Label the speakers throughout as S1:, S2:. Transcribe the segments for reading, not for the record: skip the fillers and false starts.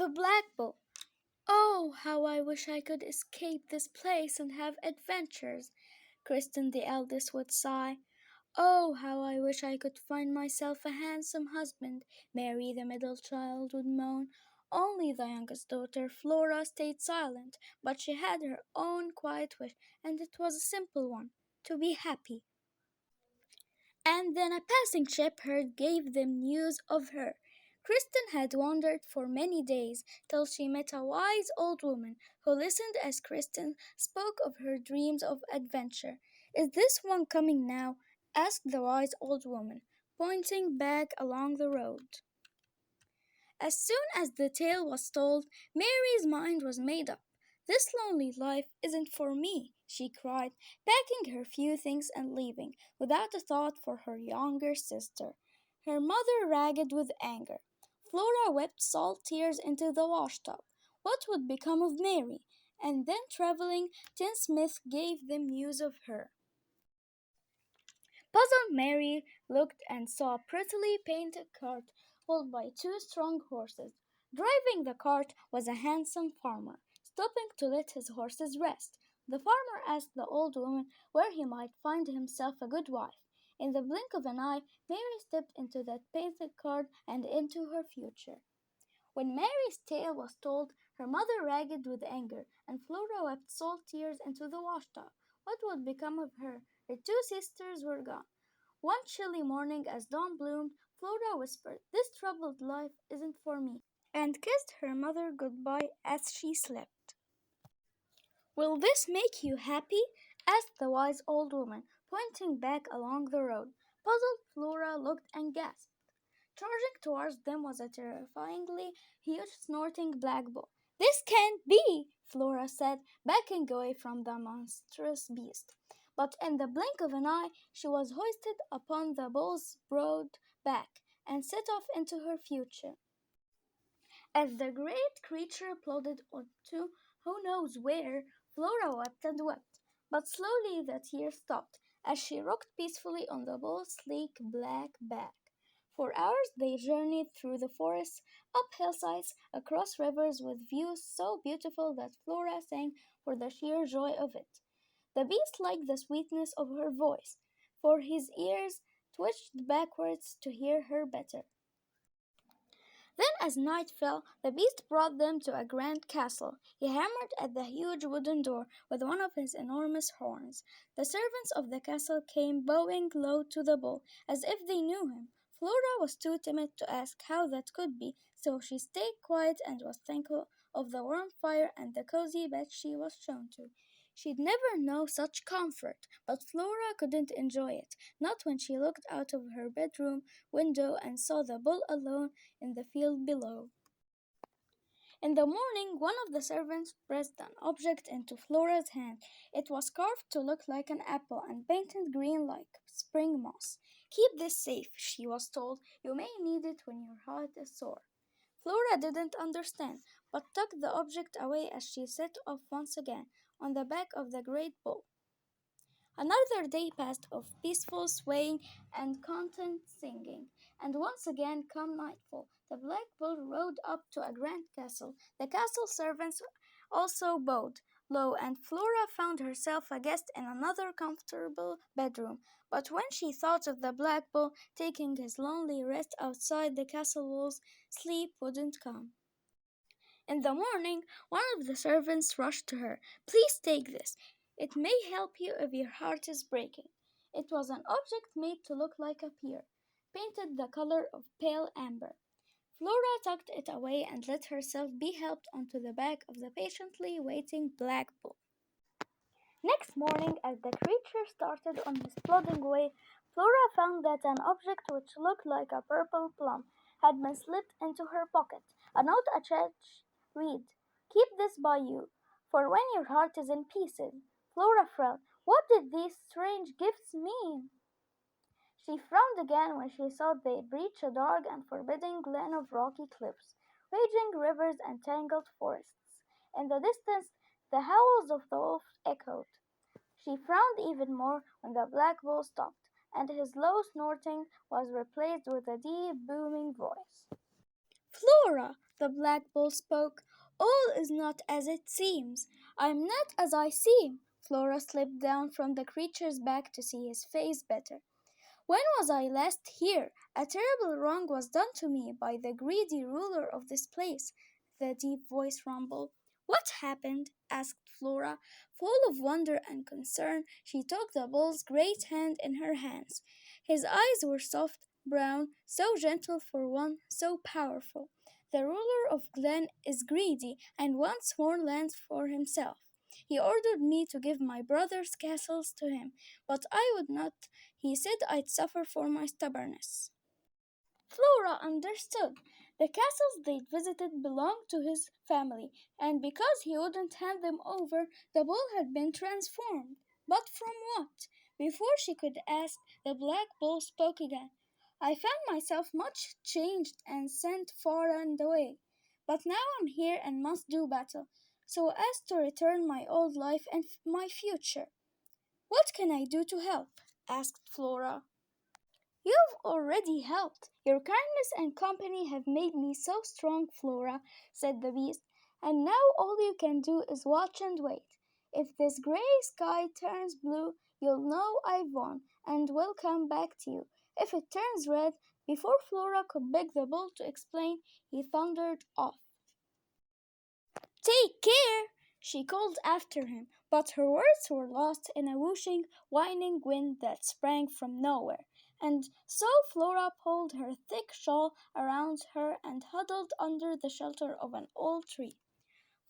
S1: the Black Bull. "Oh, how I wish I could escape this place and have adventures," Kristen the eldest would sigh. "Oh, how I wish I could find myself a handsome husband," Mary the middle child would moan. Only the youngest daughter, Flora, stayed silent, but she had her own quiet wish, and it was a simple one: to be happy. And then a passing shepherd gave them news of her. Kristen had wandered for many days till she met a wise old woman who listened as Kristen spoke of her dreams of adventure. "Is this one coming now?" asked the wise old woman, pointing back along the road. As soon as the tale was told, Mary's mind was made up. "This lonely life isn't for me," she cried, packing her few things and leaving, without a thought for her younger sister. Her mother ragged with anger. Flora wept salt tears into the washtub. What would become of Mary? And then traveling tinsmith gave them news of her. Puzzled Mary looked and saw a prettily painted cart pulled by two strong horses. Driving the cart was a handsome farmer, stopping to let his horses rest. The farmer asked the old woman where he might find himself a good wife. In the blink of an eye, Mary stepped into that painted cart and into her future. When Mary's tale was told, her mother ragged with anger, and Flora wept salt tears into the washtub. What would become of her? Her two sisters were gone. One chilly morning, as dawn bloomed, Flora whispered, "This troubled life isn't for me," and kissed her mother good-bye as she slept. "Will this make you happy?" asked the wise old woman, pointing back along the road. Puzzled Flora looked and gasped. Charging towards them was a terrifyingly huge snorting black bull. "This can't be," Flora said, backing away from the monstrous beast. But in the blink of an eye she was hoisted upon the bull's broad back and set off into her future. As the great creature plodded on to who knows where, Flora wept and wept. But slowly the tears stopped as she rocked peacefully on the bull's sleek black back. For hours they journeyed through the forests, up hillsides, across rivers with views so beautiful that Flora sang for the sheer joy of it. The beast liked the sweetness of her voice, for his ears twitched backwards to hear her better. Then, as night fell, the beast brought them to a grand castle. He hammered at the huge wooden door with one of his enormous horns. The servants of the castle came bowing low to the bull, as if they knew him. Flora was too timid to ask how that could be, so she stayed quiet and was thankful of the warm fire and the cozy bed she was shown to. She'd never know such comfort, but Flora couldn't enjoy it, not when she looked out of her bedroom window and saw the bull alone in the field below. In the morning, one of the servants pressed an object into Flora's hand. It was carved to look like an apple and painted green like spring moss. "Keep this safe," she was told. "You may need it when your heart is sore." Flora didn't understand, but tucked the object away as she set off once again on the back of the great bull. Another day passed of peaceful swaying and content singing, and once again, come nightfall, the black bull rode up to a grand castle. The castle servants also bowed low, and Flora found herself a guest in another comfortable bedroom. But when she thought of the black bull taking his lonely rest outside the castle walls, sleep wouldn't come. In the morning, one of the servants rushed to her. "Please take this. It may help you if your heart is breaking." It was an object made to look like a pear, painted the color of pale amber. Flora tucked it away and let herself be helped onto the back of the patiently waiting black bull. Next morning, as the creature started on his plodding way, Flora found that an object which looked like a purple plum had been slipped into her pocket. A note attached read, "Keep this by you, for when your heart is in pieces." Flora frowned. What did these strange gifts mean? She frowned again when she saw they reach a dark and forbidding glen of rocky cliffs, raging rivers, and tangled forests. In the distance, the howls of the wolf echoed. She frowned even more when the black bull stopped, and his low snorting was replaced with a deep, booming voice. "Flora, The black bull spoke. All is not as it seems. I am not as I seem. Flora slipped down from the creature's back to see his face better. When was I last here? A terrible wrong was done to me by the greedy ruler of this place, the deep voice rumbled. What happened? Asked Flora. Full of wonder and concern, she took the bull's great hand in her hands. His eyes were soft, brown, so gentle for one so powerful. The ruler of Glen is greedy and wants more land for himself. He ordered me to give my brother's castles to him, but I would not. He said I'd suffer for my stubbornness. Flora understood. The castles they'd visited belonged to his family, and because he wouldn't hand them over, the bull had been transformed. But from what? Before she could ask, the black bull spoke again. I found myself much changed and sent far and away. But now I'm here and must do battle, so as to return my old life and my future. What can I do to help? Asked Flora. You've already helped. Your kindness and company have made me so strong, Flora, said the beast. And now all you can do is watch and wait. If this gray sky turns blue, you'll know I've won and will come back to you. If it turns red, before Flora could beg the bull to explain, he thundered off. Take care! She called after him, but her words were lost in a whooshing, whining wind that sprang from nowhere. And so Flora pulled her thick shawl around her and huddled under the shelter of an old tree.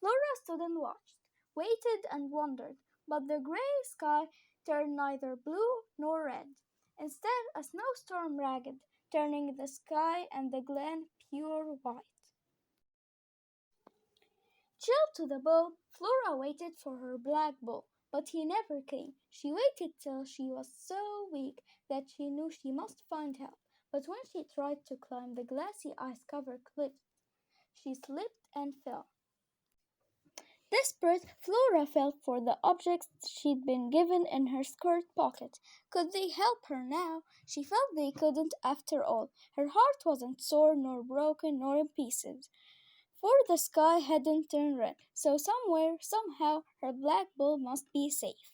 S1: Flora stood and watched, waited and wondered, but the gray sky turned neither blue nor red. Instead, a snowstorm ragged, turning the sky and the glen pure white. Chilled to the bone, Flora waited for her black bull, but he never came. She waited till she was so weak that she knew she must find help. But when she tried to climb the glassy ice-covered cliff, she slipped and fell. Desperate, Flora felt for the objects she'd been given in her skirt pocket. Could they help her now? She felt they couldn't after all. Her heart wasn't sore nor broken nor in pieces. For the sky hadn't turned red, so somewhere, somehow, her black bull must be safe.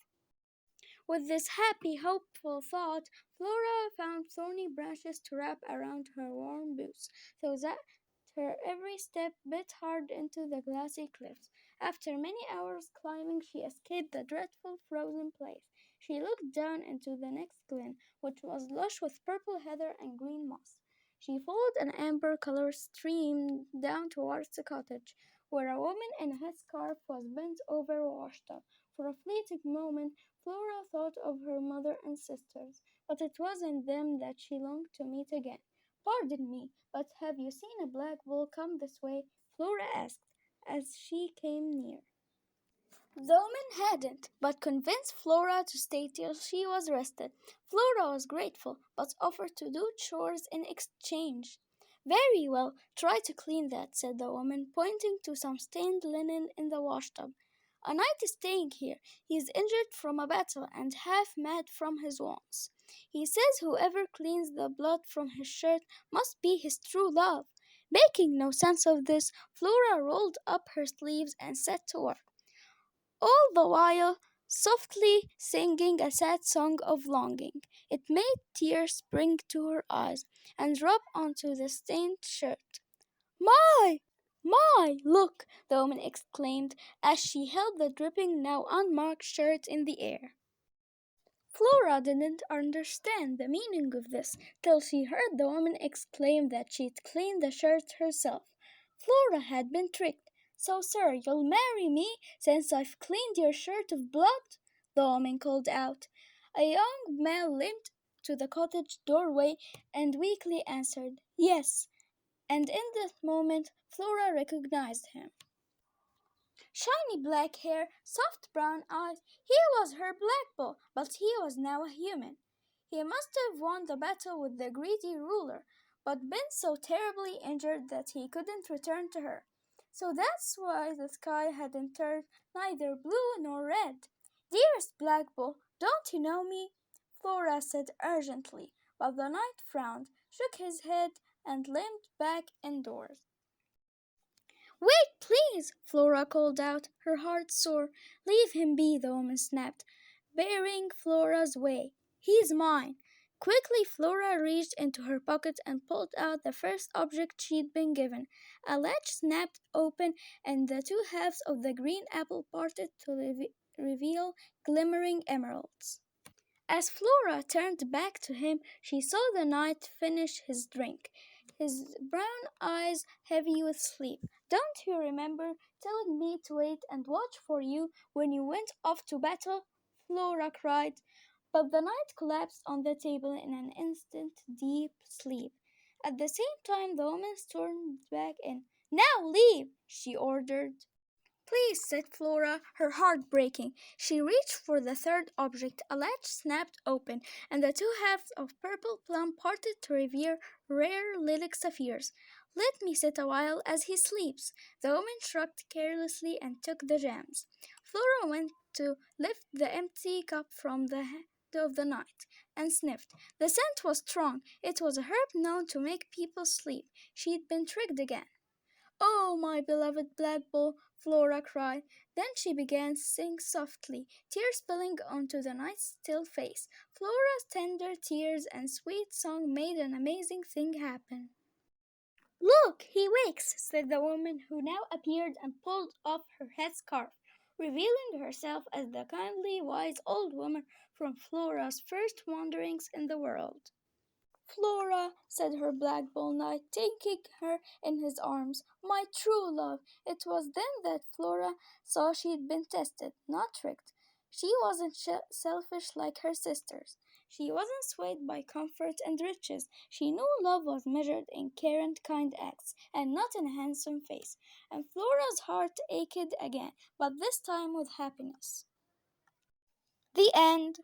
S1: With this happy, hopeful thought, Flora found thorny branches to wrap around her warm boots, so that her every step bit hard into the glassy cliffs. After many hours climbing, she escaped the dreadful frozen place. She looked down into the next glen, which was lush with purple heather and green moss. She followed an amber-colored stream down towards the cottage, where a woman in a headscarf was bent over a washtub. For a fleeting moment, Flora thought of her mother and sisters, but it wasn't them that she longed to meet again. Pardon me, but have you seen a black bull come this way? Flora asked, as she came near. The woman hadn't, but convinced Flora to stay till she was rested. Flora was grateful, but offered to do chores in exchange. Very well, try to clean that, said the woman, pointing to some stained linen in the washtub. A knight is staying here. He is injured from a battle and half mad from his wounds. He says whoever cleans the blood from his shirt must be his true love. Making no sense of this, Flora rolled up her sleeves and set to work, all the while softly singing a sad song of longing. It made tears spring to her eyes and drop onto the stained shirt. My! My! Look! The woman exclaimed as she held the dripping, now unmarked shirt in the air. Flora didn't understand the meaning of this till she heard the woman exclaim that she'd cleaned the shirt herself. Flora had been tricked. So, sir, you'll marry me since I've cleaned your shirt of blood? The woman called out. A young man limped to the cottage doorway and weakly answered, Yes. And in that moment, Flora recognized him. Shiny black hair, soft brown eyes. He was her black bull, but he was now a human. He must have won the battle with the greedy ruler, but been so terribly injured that he couldn't return to her. So that's why the sky hadn't turned neither blue nor red. Dearest black bull, don't you know me? Flora said urgently, but the knight frowned, shook his head, and limped back indoors. Wait, please, Flora called out, her heart sore. Leave him be, the woman snapped, bearing Flora's way. He's mine. Quickly, Flora reached into her pocket and pulled out the first object she'd been given. A latch snapped open, and the two halves of the green apple parted to reveal glimmering emeralds. As Flora turned back to him, she saw the knight finish his drink, his brown eyes heavy with sleep. Don't you remember telling me to wait and watch for you when you went off to battle? Flora cried. But the knight collapsed on the table in an instant deep sleep. At the same time, the woman stormed back in. Now leave, she ordered. Please, said Flora, her heart breaking. She reached for the third object. A latch snapped open, and the two halves of purple plum parted to reveal rare lilac sapphires. Let me sit a while as he sleeps. The woman shrugged carelessly and took the gems. Flora went to lift the empty cup from the hand of the night and sniffed. The scent was strong. It was a herb known to make people sleep. She'd been tricked again. Oh, my beloved black ball, Flora cried. Then she began to sing softly, tears spilling onto the knight's still face. Flora's tender tears and sweet song made an amazing thing happen. Look, he wakes, said the woman, who now appeared and pulled off her headscarf, revealing herself as the kindly, wise old woman from Flora's first wanderings in the world. Flora, said her black bull knight, taking her in his arms, my true love. It was then that Flora saw she'd been tested, not tricked. She wasn't selfish like her sisters. She wasn't swayed by comfort and riches. She knew love was measured in care and kind acts, and not in a handsome face. And Flora's heart ached again, but this time with happiness. The end.